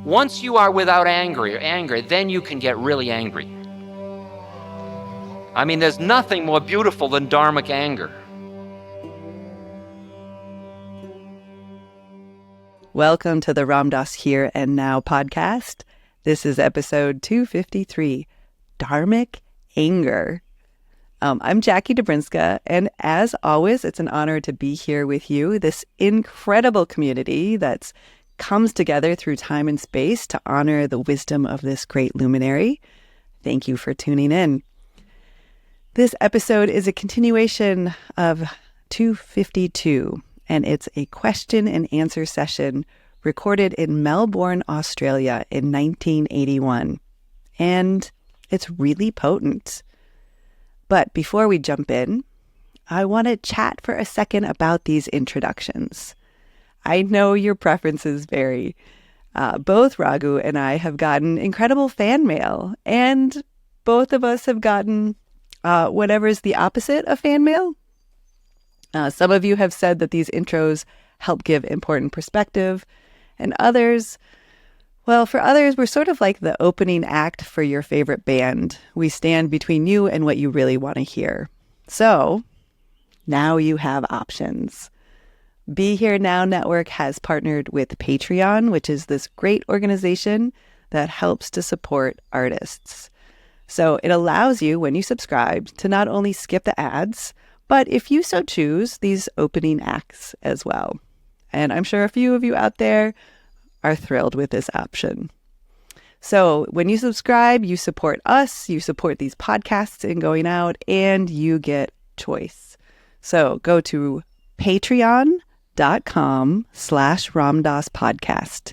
Once you are without anger, then you can get really angry. I mean, there's nothing more beautiful than Dharmic anger. Welcome to the Ram Dass Here and Now podcast. This is episode 253, Dharmic Anger. I'm Jackie Dobrinska, and as always, it's an honor to be here with you, this incredible community that comes together through time and space to honor the wisdom of this great luminary. Thank you for tuning in. This episode is a continuation of 252, and it's a question and answer session recorded in Melbourne, Australia in 1981. And it's really potent. But before we jump in, I want to chat for a second about these introductions. I know your preferences vary. Both Raghu and I have gotten incredible fan mail, and both of us have gotten whatever is the opposite of fan mail. Some of you have said that these intros help give important perspective, and others, well, for others, we're sort of like the opening act for your favorite band. We stand between you and what you really want to hear. So now you have options. Be Here Now Network has partnered with Patreon, which is this great organization that helps to support artists. So it allows you, when you subscribe, to not only skip the ads, but if you so choose, these opening acts as well. And I'm sure a few of you out there are thrilled with this option. So when you subscribe, you support us, you support these podcasts in going out, and you get choice. So go to patreon.com/Ram Dass podcast.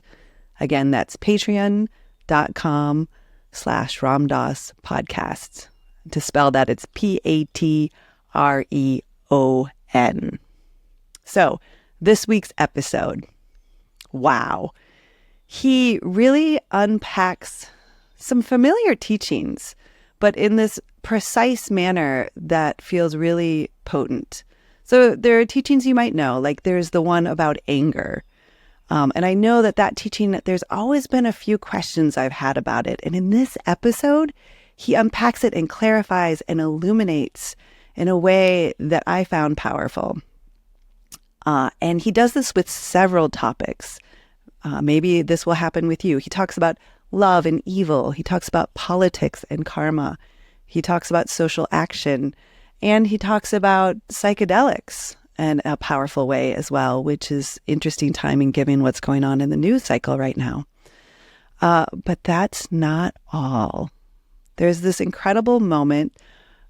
Again, that's patreon.com/Ram Dass podcast. To spell that, it's PATREON. So this week's episode, wow. He really unpacks some familiar teachings, but in this precise manner that feels really potent. So there are teachings you might know, like there's the one about anger. And I know that teaching, there's always been a few questions I've had about it. And in this episode, he unpacks it and clarifies and illuminates in a way that I found powerful. And he does this with several topics. Maybe this will happen with you. He talks about love and evil. He talks about politics and karma. He talks about social action. And he talks about psychedelics in a powerful way as well, which is interesting timing given what's going on in the news cycle right now. But that's not all. There's this incredible moment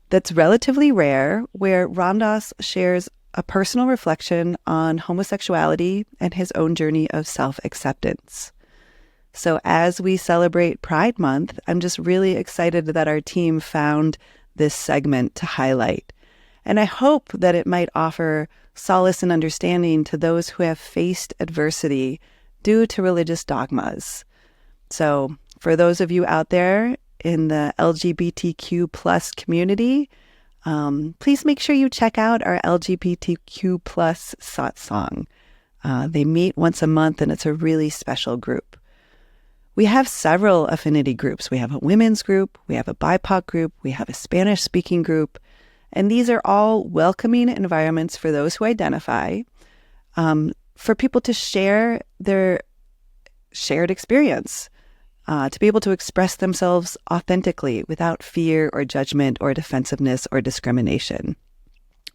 that's relatively rare where Ram Dass shares a personal reflection on homosexuality and his own journey of self-acceptance. So as we celebrate Pride Month, I'm just really excited that our team found this segment to highlight. And I hope that it might offer solace and understanding to those who have faced adversity due to religious dogmas. So for those of you out there in the LGBTQ plus community, please make sure you check out our LGBTQ plus satsang. They meet once a month, and it's a really special group. We have several affinity groups. We have a women's group, we have a BIPOC group, we have a Spanish-speaking group, and these are all welcoming environments for those who identify, for people to share their shared experience, to be able to express themselves authentically without fear or judgment or defensiveness or discrimination.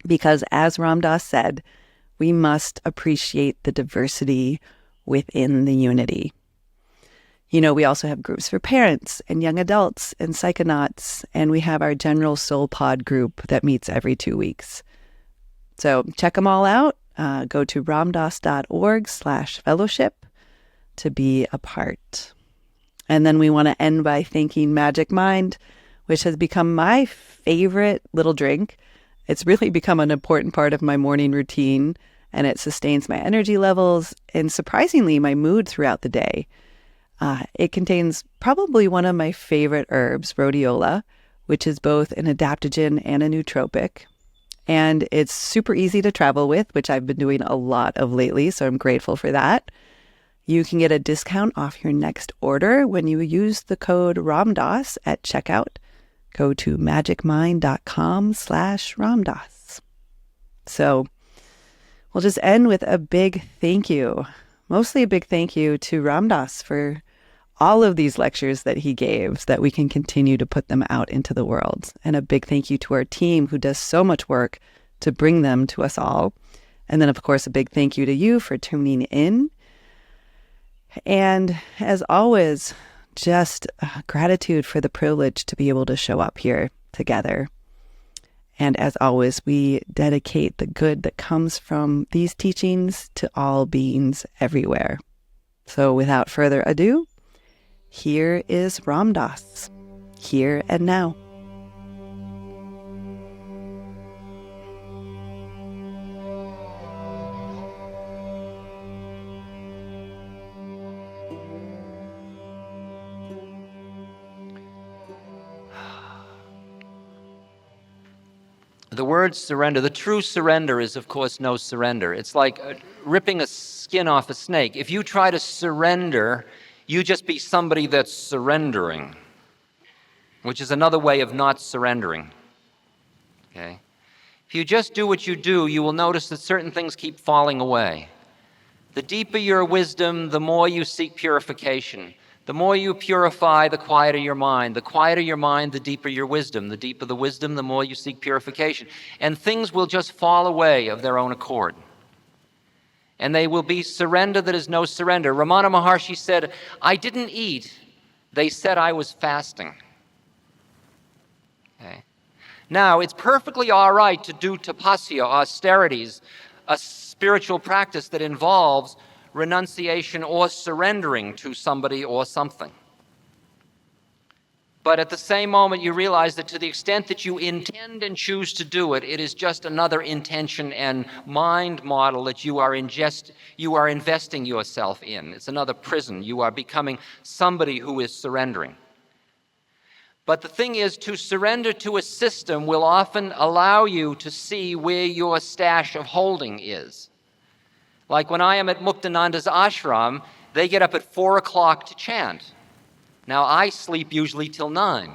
Because as Ram Dass said, we must appreciate the diversity within the unity. You know, we also have groups for parents and young adults and psychonauts, and we have our general soul pod group that meets every 2 weeks. So check them all out. Go to ramdass.org/fellowship to be a part. And then we want to end by thanking Magic Mind, which has become my favorite little drink. It's really become an important part of my morning routine, and it sustains my energy levels and, surprisingly, my mood throughout the day. It contains probably one of my favorite herbs, rhodiola, which is both an adaptogen and a nootropic. And it's super easy to travel with, which I've been doing a lot of lately, so I'm grateful for that. You can get a discount off your next order when you use the code RAMDAS at checkout. Go to magicmind.com/RAMDAS. So we'll just end with a big thank you, mostly a big thank you to Ramdas for all of these lectures that he gave so that we can continue to put them out into the world. And a big thank you to our team who does so much work to bring them to us all. And then, of course, a big thank you to you for tuning in. And as always, just gratitude for the privilege to be able to show up here together. And as always, we dedicate the good that comes from these teachings to all beings everywhere. So without further ado, here is Ramdas, here and now. The word surrender, the true surrender is, of course, no surrender. It's like ripping a skin off a snake. If you try to surrender, you just be somebody that's surrendering, which is another way of not surrendering. Okay? If you just do what you do, you will notice that certain things keep falling away. The deeper your wisdom, the more you seek purification. The more you purify, the quieter your mind. The quieter your mind, the deeper your wisdom. The deeper the wisdom, the more you seek purification. And things will just fall away of their own accord. And they will be surrender that is no surrender. Ramana Maharshi said, I didn't eat. They said I was fasting. Okay. Now, it's perfectly all right to do tapasya, austerities, a spiritual practice that involves renunciation or surrendering to somebody or something. But at the same moment, you realize that to the extent that you intend and choose to do it, it is just another intention and mind model that you are investing yourself in. It's another prison. You are becoming somebody who is surrendering. But the thing is, to surrender to a system will often allow you to see where your stash of holding is. Like when I am at Muktananda's ashram, they get up at 4 o'clock to chant. Now, I sleep usually till 9.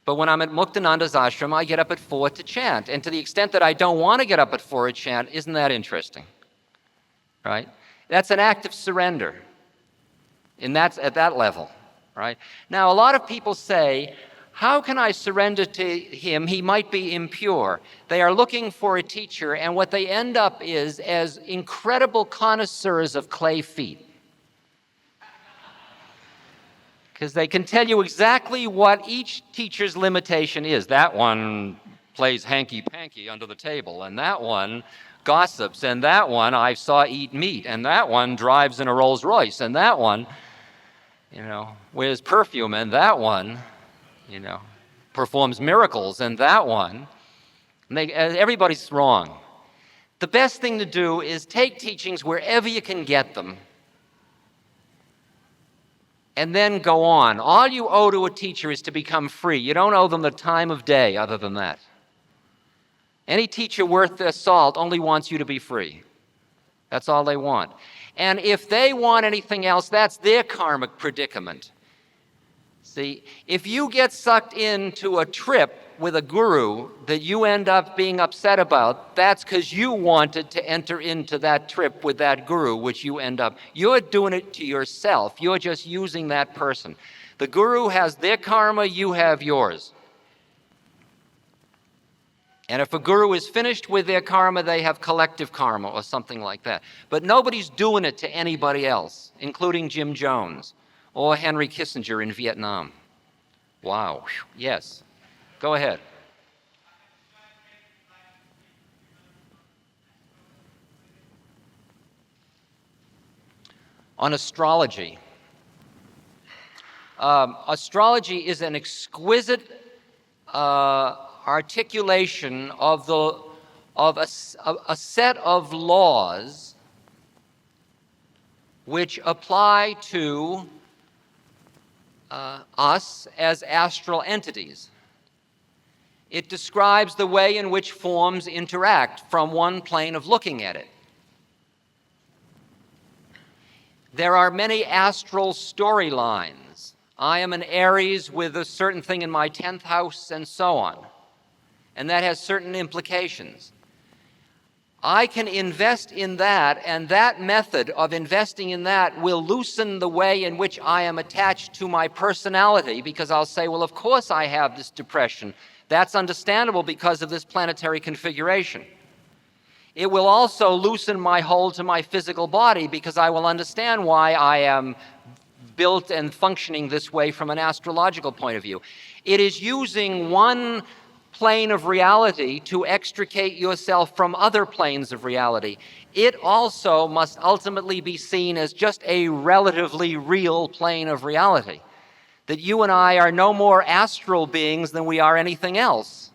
But when I'm at Muktananda's ashram, I get up at 4 to chant. And to the extent that I don't want to get up at 4 to chant, isn't that interesting? Right? That's an act of surrender. And that's at that level. Right? Now, a lot of people say, how can I surrender to him? He might be impure. They are looking for a teacher, and what they end up is as incredible connoisseurs of clay feet. Because they can tell you exactly what each teacher's limitation is. That one plays hanky-panky under the table, and that one gossips, and that one I saw eat meat, and that one drives in a Rolls Royce, and that one, wears perfume, and that one, performs miracles, and that one, everybody's wrong. The best thing to do is take teachings wherever you can get them, and then go on. All you owe to a teacher is to become free. You don't owe them the time of day other than that. Any teacher worth their salt only wants you to be free. That's all they want. And if they want anything else, that's their karmic predicament. See, if you get sucked into a trip with a guru that you end up being upset about, that's because you wanted to enter into that trip with that guru, which you're doing it to yourself. You're just using that person. The guru has their karma, you have yours. And if a guru is finished with their karma, they have collective karma or something like that. But nobody's doing it to anybody else, including Jim Jones or Henry Kissinger in Vietnam. Wow. Yes. Go ahead. On astrology. Astrology is an exquisite articulation of a set of laws which apply to us as astral entities. It describes the way in which forms interact from one plane of looking at it. There are many astral storylines. I am an Aries with a certain thing in my 10th house and so on. And that has certain implications. I can invest in that, and that method of investing in that will loosen the way in which I am attached to my personality, because I'll say, well, of course I have this depression. That's understandable because of this planetary configuration. It will also loosen my hold to my physical body, because I will understand why I am built and functioning this way from an astrological point of view. It is using one plane of reality to extricate yourself from other planes of reality. It also must ultimately be seen as just a relatively real plane of reality. That you and I are no more astral beings than we are anything else.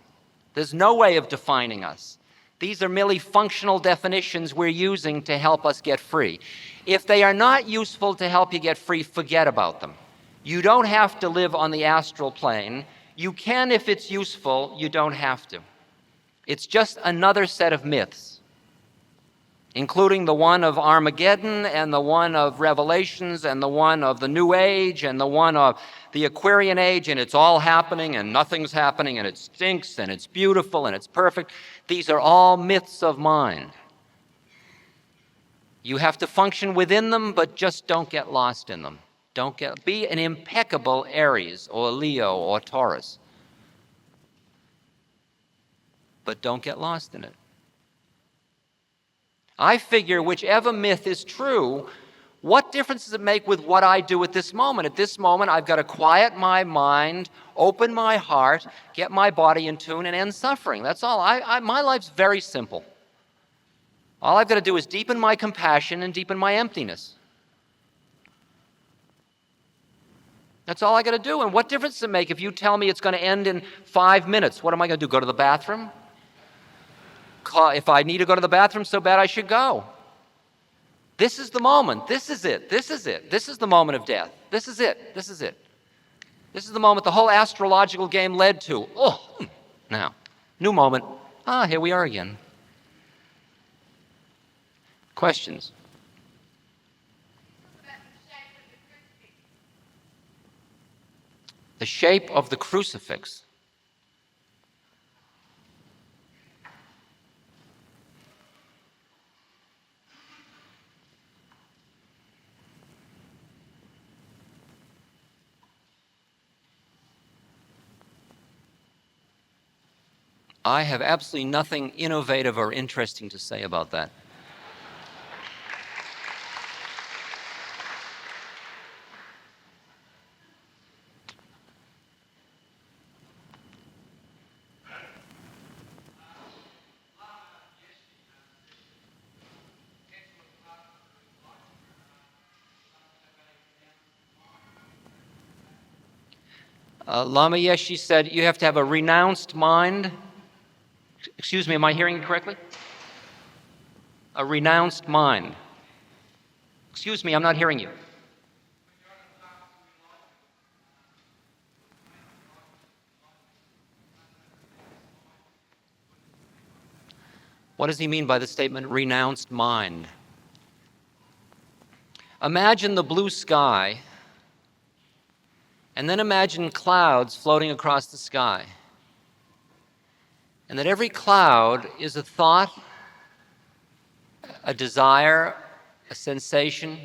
There's no way of defining us. These are merely functional definitions we're using to help us get free. If they are not useful to help you get free, forget about them. You don't have to live on the astral plane. You can if it's useful, you don't have to. It's just another set of myths, including the one of Armageddon and the one of Revelations and the one of the New Age and the one of the Aquarian Age, and it's all happening and nothing's happening and it stinks and it's beautiful and it's perfect. These are all myths of mind. You have to function within them, but just don't get lost in them. Be an impeccable Aries or Leo or Taurus, but don't get lost in it. I figure whichever myth is true, what difference does it make with what I do at this moment? At this moment, I've got to quiet my mind, open my heart, get my body in tune, and end suffering. That's all. My life's very simple. All I've got to do is deepen my compassion and deepen my emptiness. That's all I got to do. And what difference does it make if you tell me it's going to end in 5 minutes? What am I going to do? Go to the bathroom? If I need to go to the bathroom so bad, I should go. This is the moment. This is it. This is it. This is the moment of death. This is it. This is it. This is the moment the whole astrological game led to. Now, new moment. Here we are again. Questions? The shape of the crucifix. I have absolutely nothing innovative or interesting to say about that. Lama Yeshe said you have to have a renounced mind. Excuse me, am I hearing you correctly? A renounced mind. Excuse me, I'm not hearing you. What does he mean by the statement, renounced mind? Imagine the blue sky, and then imagine clouds floating across the sky. And that every cloud is a thought, a desire, a sensation.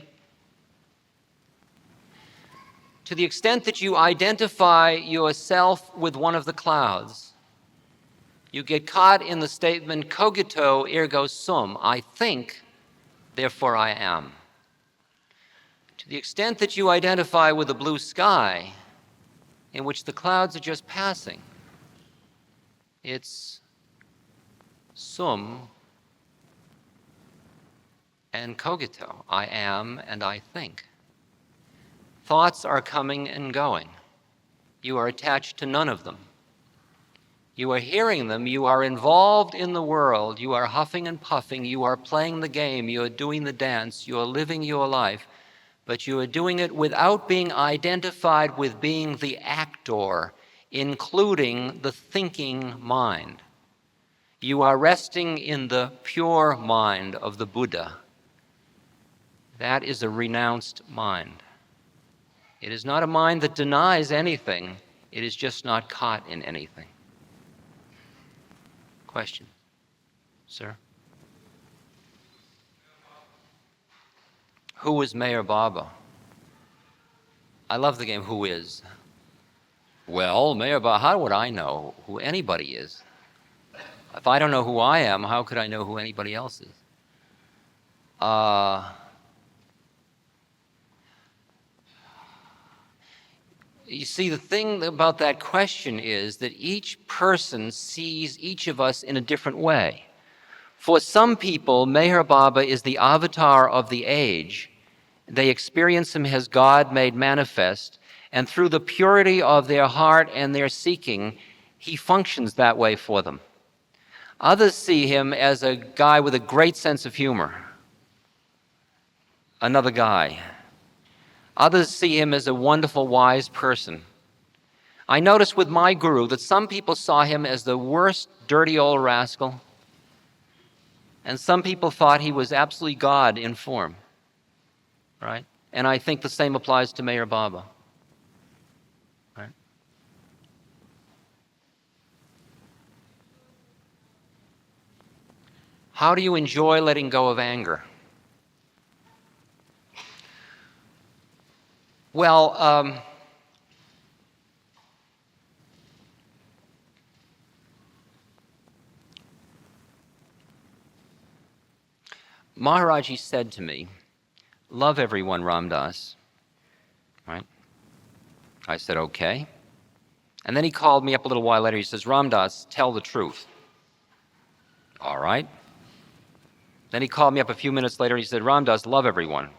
To the extent that you identify yourself with one of the clouds, you get caught in the statement, cogito ergo sum, I think, therefore I am. To the extent that you identify with the blue sky, in which the clouds are just passing, it's sum and cogito, I am and I think. Thoughts are coming and going. You are attached to none of them. You are hearing them, you are involved in the world, you are huffing and puffing, you are playing the game, you are doing the dance, you are living your life, but you are doing it without being identified with being the actor, including the thinking mind. You are resting in the pure mind of the Buddha. That is a renounced mind. It is not a mind that denies anything. It is just not caught in anything. Question, sir? Who is Mayor Baba? I love the game Who Is. Well, Mayor Baba, how would I know who anybody is? If I don't know who I am, how could I know who anybody else is? You see, the thing about that question is that each person sees each of us in a different way. For some people, Meher Baba is the avatar of the age. They experience him as God made manifest, and through the purity of their heart and their seeking, he functions that way for them. Others see him as a guy with a great sense of humor, another guy. Others see him as a wonderful, wise person. I noticed with my guru that some people saw him as the worst, dirty old rascal, and some people thought he was absolutely God in form, right? And I think the same applies to Meher Baba, right? How do you enjoy letting go of anger? Well, Maharaji said to me, love everyone, Ram Dass, right? I said, okay. And then he called me up a little while later. He says, Ram Dass, tell the truth. All right. Then he called me up a few minutes later. He said, Ram Dass, love everyone.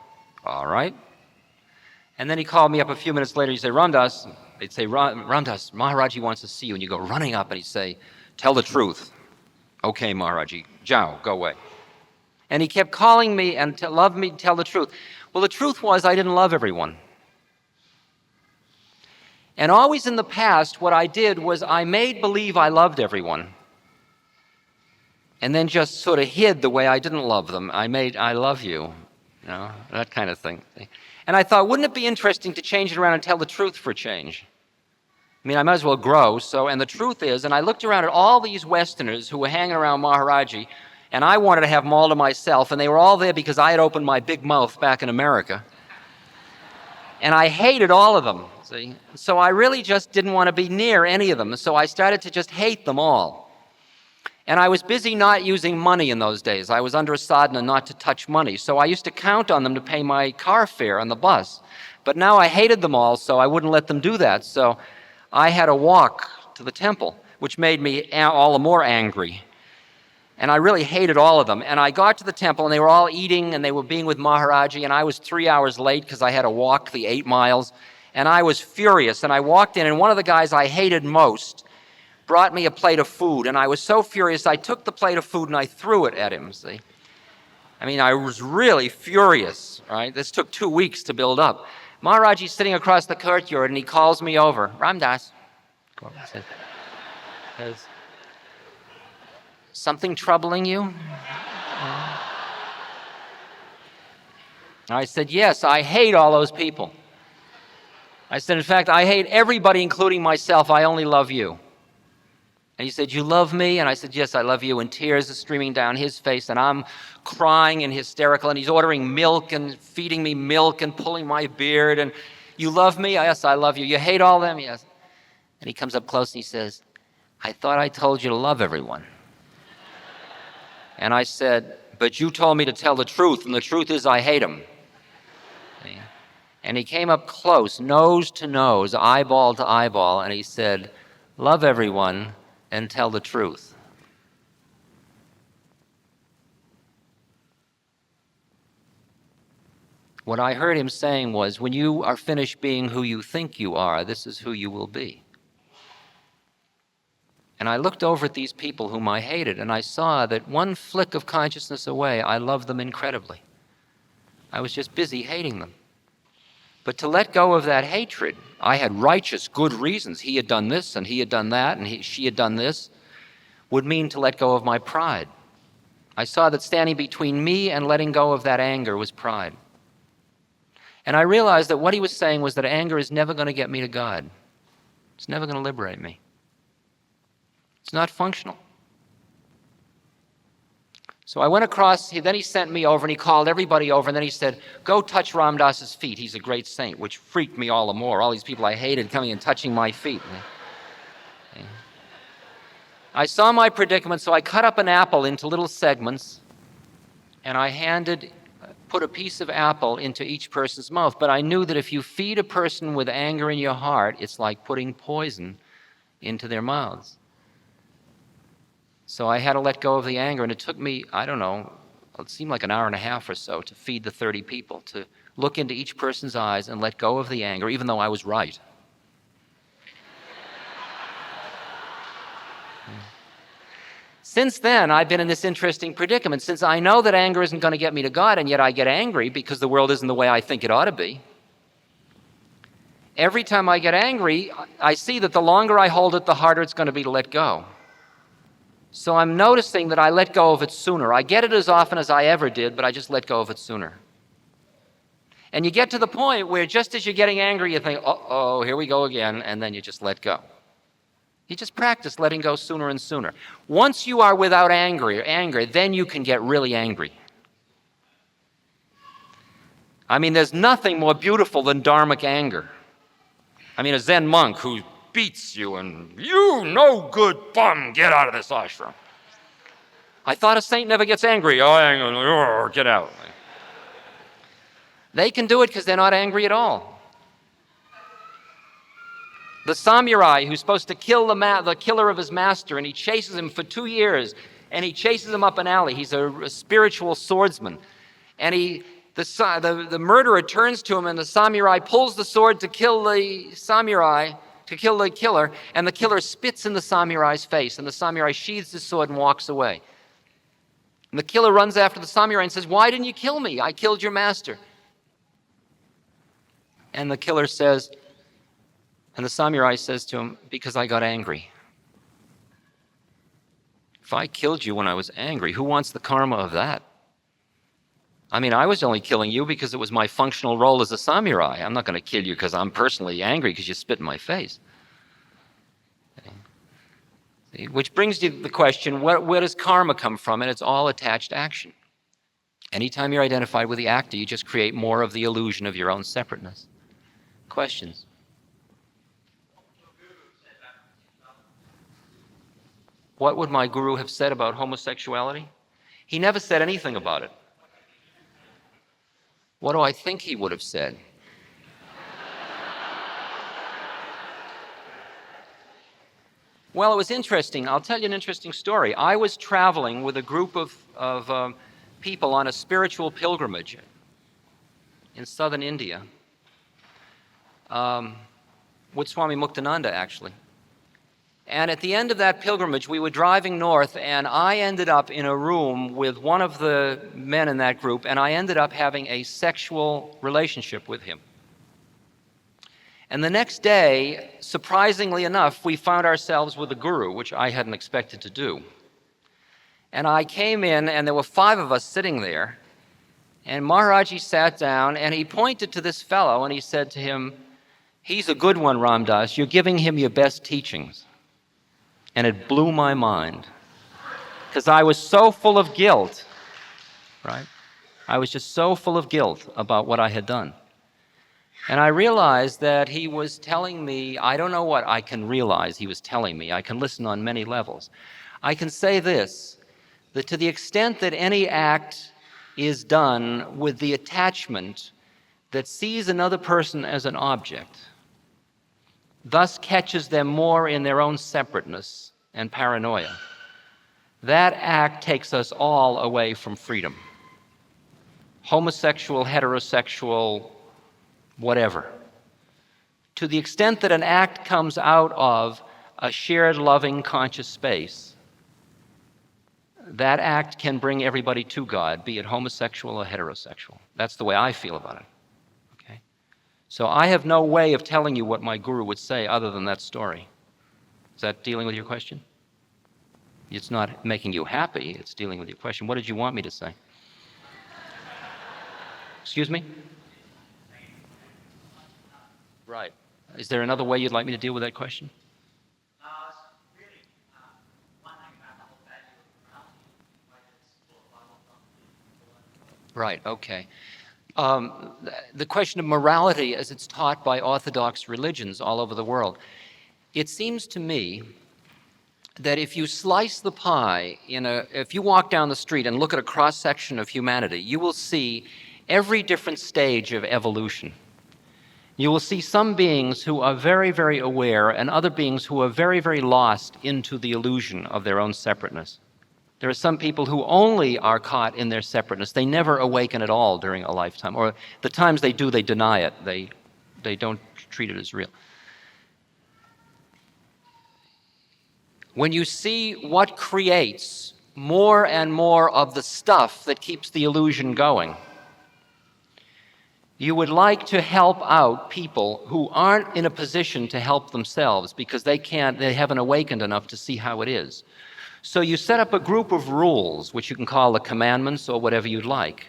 All right. And then he called me up a few minutes later. He said, Ram Dass, they'd say, Ram Dass, Maharaji wants to see you. And you go running up and he'd say, tell the truth. Okay, Maharaji, Jao, go away. And he kept calling me and love me, tell the truth. Well, the truth was I didn't love everyone. And always in the past, what I did was I made believe I loved everyone, and then just sort of hid the way I didn't love them. I love you, that kind of thing. And I thought, wouldn't it be interesting to change it around and tell the truth for a change? I mean, I might as well grow. And the truth is, and I looked around at all these Westerners who were hanging around Maharaji, and I wanted to have them all to myself, and they were all there because I had opened my big mouth back in America. And I hated all of them, see? So I really just didn't want to be near any of them, so I started to just hate them all. And I was busy not using money in those days. I was under a sadhana not to touch money, so I used to count on them to pay my car fare on the bus. But now I hated them all, so I wouldn't let them do that. So I had to walk to the temple, which made me all the more angry. And I really hated all of them. And I got to the temple, and they were all eating, and they were being with Maharaji, and I was 3 hours late because I had to walk the 8 miles. And I was furious, and I walked in, and one of the guys I hated most brought me a plate of food, and I was so furious, I took the plate of food and I threw it at him, see? I mean, I was really furious, right? This took 2 weeks to build up. Maharaji's sitting across the courtyard, and he calls me over. Ram Dass, is something troubling you? I said, yes, I hate all those people. I said, in fact, I hate everybody, including myself. I only love you. And he said, you love me? And I said, yes, I love you. And tears are streaming down his face, and I'm crying and hysterical, and he's ordering milk and feeding me milk and pulling my beard. And you love me? Yes, I love you. You hate all them? Yes. And he comes up close and he says, I thought I told you to love everyone. And I said, but you told me to tell the truth, and the truth is I hate them. And he came up close, nose to nose, eyeball to eyeball, and he said, love everyone and tell the truth. What I heard him saying was, when you are finished being who you think you are, this is who you will be. And I looked over at these people whom I hated, and I saw that one flick of consciousness away, I loved them incredibly. I was just busy hating them. But to let go of that hatred, I had righteous, good reasons. He had done this, and he had done that, and she had done this, would mean to let go of my pride. I saw that standing between me and letting go of that anger was pride. And I realized that what he was saying was that anger is never going to get me to God. It's never going to liberate me. It's not functional. So I went across, then he sent me over and he called everybody over, and then he said, go touch Ram Dass's feet. He's a great saint, which freaked me all the more. All these people I hated coming and touching my feet. I saw my predicament, so I cut up an apple into little segments, and I put a piece of apple into each person's mouth. But I knew that if you feed a person with anger in your heart, it's like putting poison into their mouths. So I had to let go of the anger, and it took me, I don't know, it seemed like an hour and a half or so to feed the 30 people, to look into each person's eyes and let go of the anger, even though I was right. Since then, I've been in this interesting predicament. Since I know that anger isn't going to get me to God, and yet I get angry because the world isn't the way I think it ought to be. Every time I get angry, I see that the longer I hold it, the harder it's going to be to let go. So I'm noticing that I let go of it sooner. I get it as often as I ever did, but I just let go of it sooner. And you get to the point where just as you're getting angry, you think, uh-oh, here we go again, and then you just let go. You just practice letting go sooner and sooner. Once you are without anger, then you can get really angry. I mean, there's nothing more beautiful than Dharmic anger. I mean, a Zen monk who beats you and, you no good bum, get out of this ashram. I thought a saint never gets angry. Oh, get out. They can do it because they're not angry at all. The samurai who's supposed to kill the killer of his master, and he chases him for 2 years, and he chases him up an alley. He's a spiritual swordsman. And the murderer turns to him, and the samurai pulls the sword to kill the killer, and the killer spits in the samurai's face, and the samurai sheathes his sword and walks away. And the killer runs after the samurai and says, why didn't you kill me? I killed your master. And the killer says, and the samurai says to him, because I got angry. If I killed you when I was angry, who wants the karma of that? I mean, I was only killing you because it was my functional role as a samurai. I'm not going to kill you because I'm personally angry because you spit in my face. See? Which brings you to the question, where does karma come from? And it's all attached action. Anytime you're identified with the actor, you just create more of the illusion of your own separateness. Questions? What would my guru have said about homosexuality? He never said anything about it. What do I think he would have said? Well, it was interesting. I'll tell you an interesting story. I was traveling with a group of people on a spiritual pilgrimage in southern India, with Swami Muktananda, actually. And at the end of that pilgrimage, we were driving north, and I ended up in a room with one of the men in that group, and I ended up having a sexual relationship with him. And the next day, surprisingly enough, we found ourselves with a guru, which I hadn't expected to do. And I came in, and there were 5 of us sitting there, and Maharaji sat down, and he pointed to this fellow, and he said to him, he's a good one, Ram Dass. You're giving him your best teachings. And it blew my mind, because I was so full of guilt, right? I was just so full of guilt about what I had done. And I realized that he was telling me, I don't know what I can realize he was telling me. I can listen on many levels. I can say this, that to the extent that any act is done with the attachment that sees another person as an object, thus catches them more in their own separateness and paranoia, that act takes us all away from freedom. Homosexual, heterosexual, whatever. To the extent that an act comes out of a shared loving conscious space, that act can bring everybody to God, be it homosexual or heterosexual. That's the way I feel about it. Okay? So I have no way of telling you what my guru would say other than that story. Is that dealing with your question? It's not making you happy, it's dealing with your question. What did you want me to say? Excuse me? Right. Is there another way you'd like me to deal with that question? Right, okay. The question of morality as it's taught by orthodox religions all over the world. It seems to me that if you slice the pie, if you walk down the street and look at a cross-section of humanity, you will see every different stage of evolution. You will see some beings who are very, very aware and other beings who are very, very lost into the illusion of their own separateness. There are some people who only are caught in their separateness. They never awaken at all during a lifetime, or the times they do, they deny it. They don't treat it as real. When you see what creates more and more of the stuff that keeps the illusion going, you would like to help out people who aren't in a position to help themselves because they haven't awakened enough to see how it is. So you set up a group of rules, which you can call the commandments or whatever you'd like,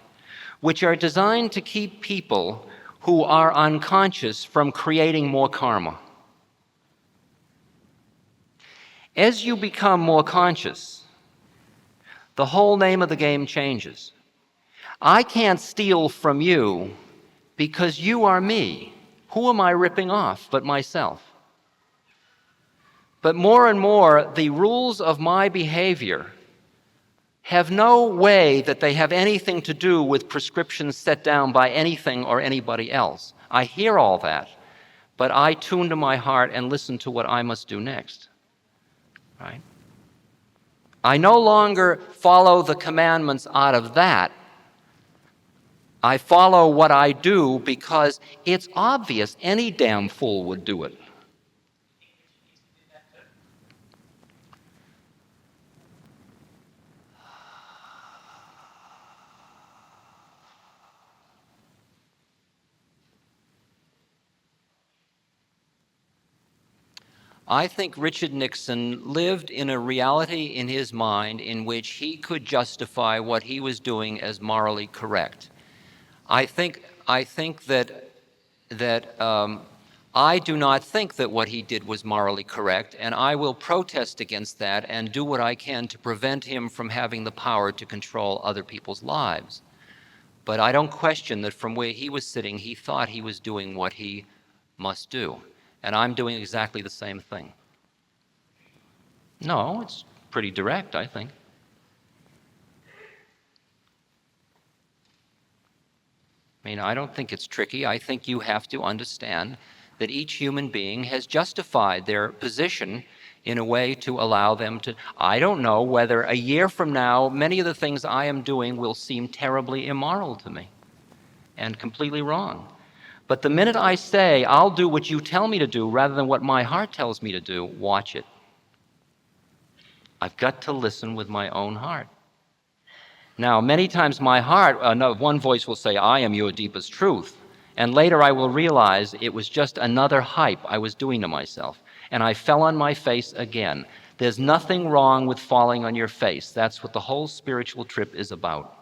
which are designed to keep people who are unconscious from creating more karma. As you become more conscious, the whole name of the game changes. I can't steal from you because you are me. Who am I ripping off but myself? But more and more, the rules of my behavior have no way that they have anything to do with prescriptions set down by anything or anybody else. I hear all that, but I tune to my heart and listen to what I must do next. Right? I no longer follow the commandments out of that. I follow what I do because it's obvious any damn fool would do it. I think Richard Nixon lived in a reality in his mind in which he could justify what he was doing as morally correct. I think that I do not think that what he did was morally correct, and I will protest against that and do what I can to prevent him from having the power to control other people's lives. But I don't question that from where he was sitting, he thought he was doing what he must do. And I'm doing exactly the same thing. No, it's pretty direct, I think. I mean, I don't think it's tricky. I think you have to understand that each human being has justified their position in a way to allow them to. I don't know whether a year from now, many of the things I am doing will seem terribly immoral to me and completely wrong. But the minute I say, I'll do what you tell me to do rather than what my heart tells me to do, watch it. I've got to listen with my own heart. Now, many times my heart, one voice will say, I am your deepest truth. And later I will realize it was just another hype I was doing to myself. And I fell on my face again. There's nothing wrong with falling on your face. That's what the whole spiritual trip is about.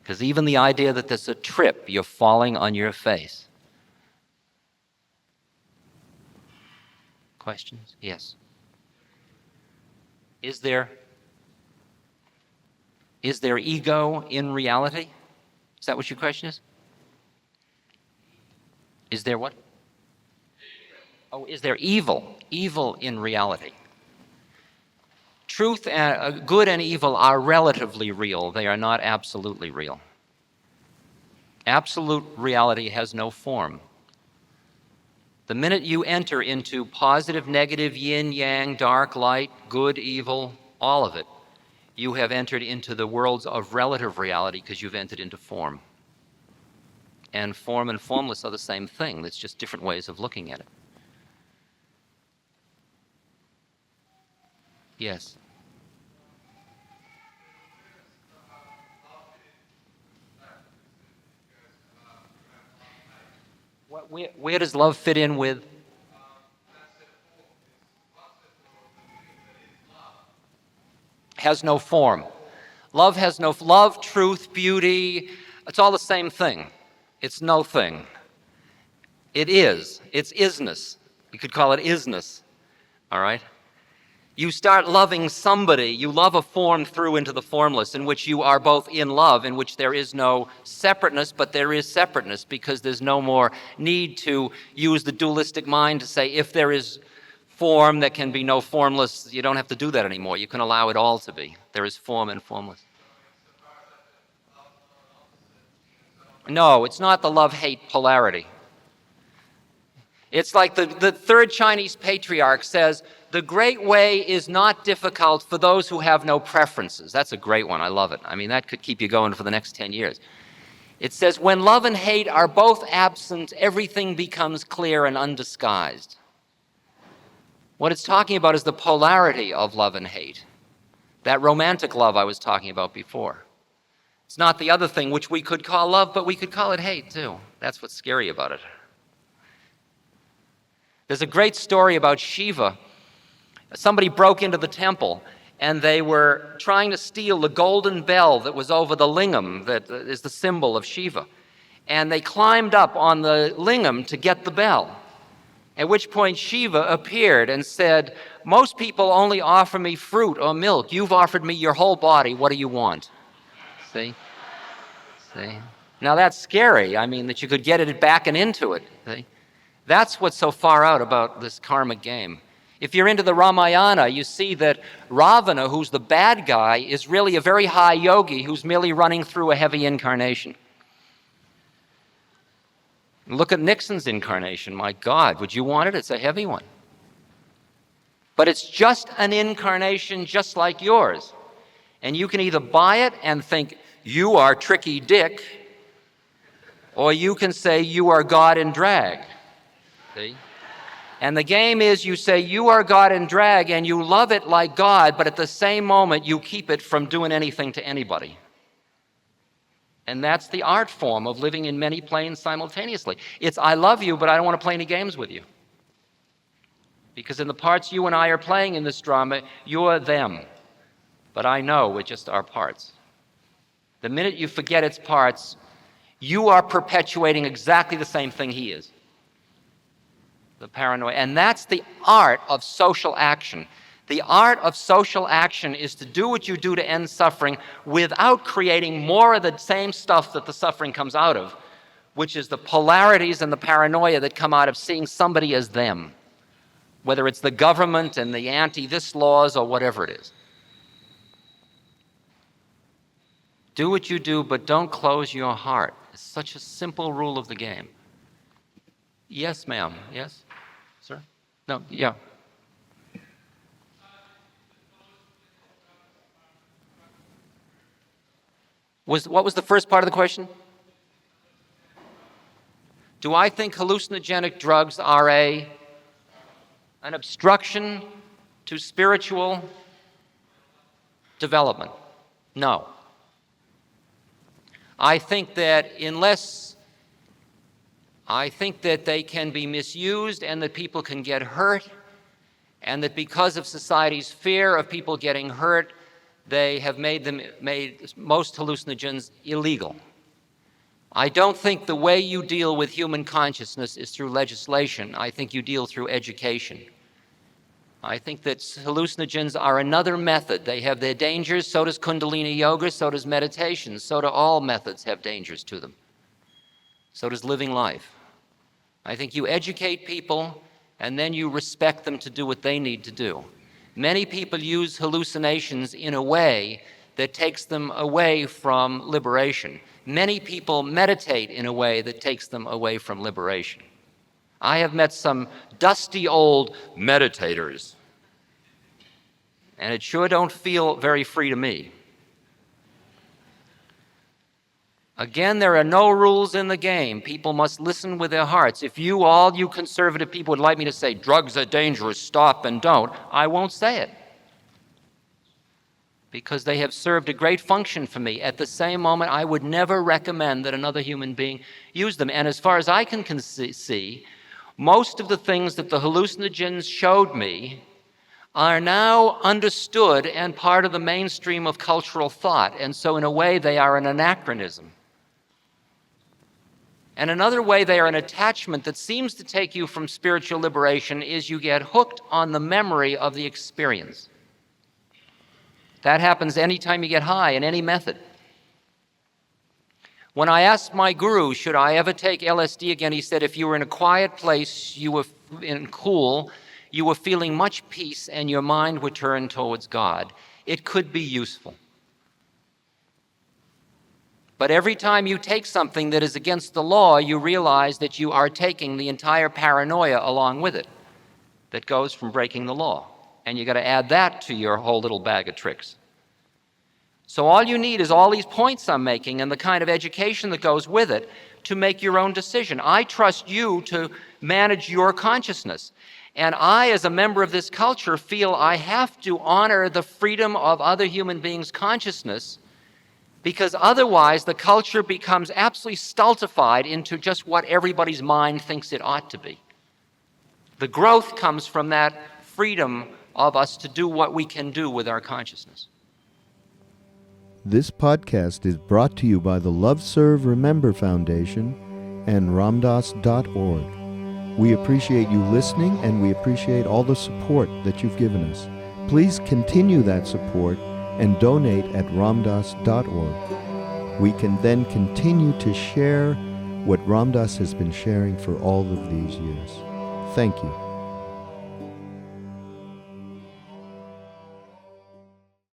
Because even the idea that there's a trip, you're falling on your face. Questions? Yes. Is there ego in reality? Is that what your question is? Is there what? Oh, is there evil? Evil in reality. Truth, good and evil are relatively real. They are not absolutely real. Absolute reality has no form. The minute you enter into positive, negative, yin, yang, dark, light, good, evil, all of it, you have entered into the worlds of relative reality because you've entered into form. And form and formless are the same thing. It's just different ways of looking at it. Yes. Where does love fit in with? Has no form. Love has no love, truth, beauty. It's all the same thing. It's no thing. It is. It's isness. You could call it isness. All right? You start loving somebody, you love a form through into the formless, in which you are both in love, in which there is no separateness, but there is separateness, because there's no more need to use the dualistic mind to say, if there is form, there can be no formless. You don't have to do that anymore. You can allow it all to be. There is form and formless. No, it's not the love-hate polarity. It's like the third Chinese patriarch says, the great way is not difficult for those who have no preferences. That's a great one. I love it. I mean, that could keep you going for the next 10 years. It says, when love and hate are both absent, everything becomes clear and undisguised. What it's talking about is the polarity of love and hate. That romantic love I was talking about before. It's not the other thing which we could call love, but we could call it hate too. That's what's scary about it. There's a great story about Shiva. Somebody broke into the temple, and they were trying to steal the golden bell that was over the lingam that is the symbol of Shiva. And they climbed up on the lingam to get the bell, at which point Shiva appeared and said, most people only offer me fruit or milk. You've offered me your whole body. What do you want? See? Now that's scary. I mean, that you could get it back and into it. See? That's what's so far out about this karmic game. If you're into the Ramayana, you see that Ravana, who's the bad guy, is really a very high yogi who's merely running through a heavy incarnation. Look at Nixon's incarnation. My God, would you want it? It's a heavy one. But it's just an incarnation just like yours. And you can either buy it and think, you are Tricky Dick, or you can say, you are God in drag. See? And the game is you say you are God in drag and you love it like God, but at the same moment you keep it from doing anything to anybody. And that's the art form of living in many planes simultaneously. It's I love you, but I don't want to play any games with you. Because in the parts you and I are playing in this drama, you're them. But I know we're just our parts. The minute you forget its parts, you are perpetuating exactly the same thing he is. The paranoia. And that's the art of social action. The art of social action is to do what you do to end suffering without creating more of the same stuff that the suffering comes out of, which is the polarities and the paranoia that come out of seeing somebody as them, whether it's the government and the anti-this laws or whatever it is. Do what you do, but don't close your heart. It's such a simple rule of the game. Yes, ma'am. Yes? Sir? No, yeah. What was the first part of the question? Do I think hallucinogenic drugs are an obstruction to spiritual development? No. I think that they can be misused and that people can get hurt, and that because of society's fear of people getting hurt, they have made most hallucinogens illegal. I don't think the way you deal with human consciousness is through legislation. I think you deal through education. I think that hallucinogens are another method. They have their dangers, so does Kundalini Yoga, so does meditation, so do all methods have dangers to them. So does living life. I think you educate people and then you respect them to do what they need to do. Many people use hallucinations in a way that takes them away from liberation. Many people meditate in a way that takes them away from liberation. I have met some dusty old meditators, and it sure don't feel very free to me. Again, there are no rules in the game. People must listen with their hearts. If all you conservative people would like me to say, drugs are dangerous, stop and don't, I won't say it. Because they have served a great function for me. At the same moment, I would never recommend that another human being use them. And as far as I can see, most of the things that the hallucinogens showed me are now understood and part of the mainstream of cultural thought. And so in a way, they are an anachronism. And another way they are an attachment that seems to take you from spiritual liberation is you get hooked on the memory of the experience. That happens anytime you get high in any method. When I asked my guru, should I ever take LSD again, he said, if you were in a quiet place, you were cool, you were feeling much peace, and your mind would turn towards God, it could be useful. But every time you take something that is against the law, you realize that you are taking the entire paranoia along with it that goes from breaking the law. And you got to add that to your whole little bag of tricks. So all you need is all these points I'm making and the kind of education that goes with it to make your own decision. I trust you to manage your consciousness. And I, as a member of this culture, feel I have to honor the freedom of other human beings' consciousness, because otherwise the culture becomes absolutely stultified into just what everybody's mind thinks it ought to be. The growth comes from that freedom of us to do what we can do with our consciousness. This podcast is brought to you by the Love Serve Remember Foundation and ramdas.org. We appreciate you listening, and we appreciate all the support that you've given us. Please continue that support and donate at ramdas.org. We can then continue to share what Ramdas has been sharing for all of these years. Thank you.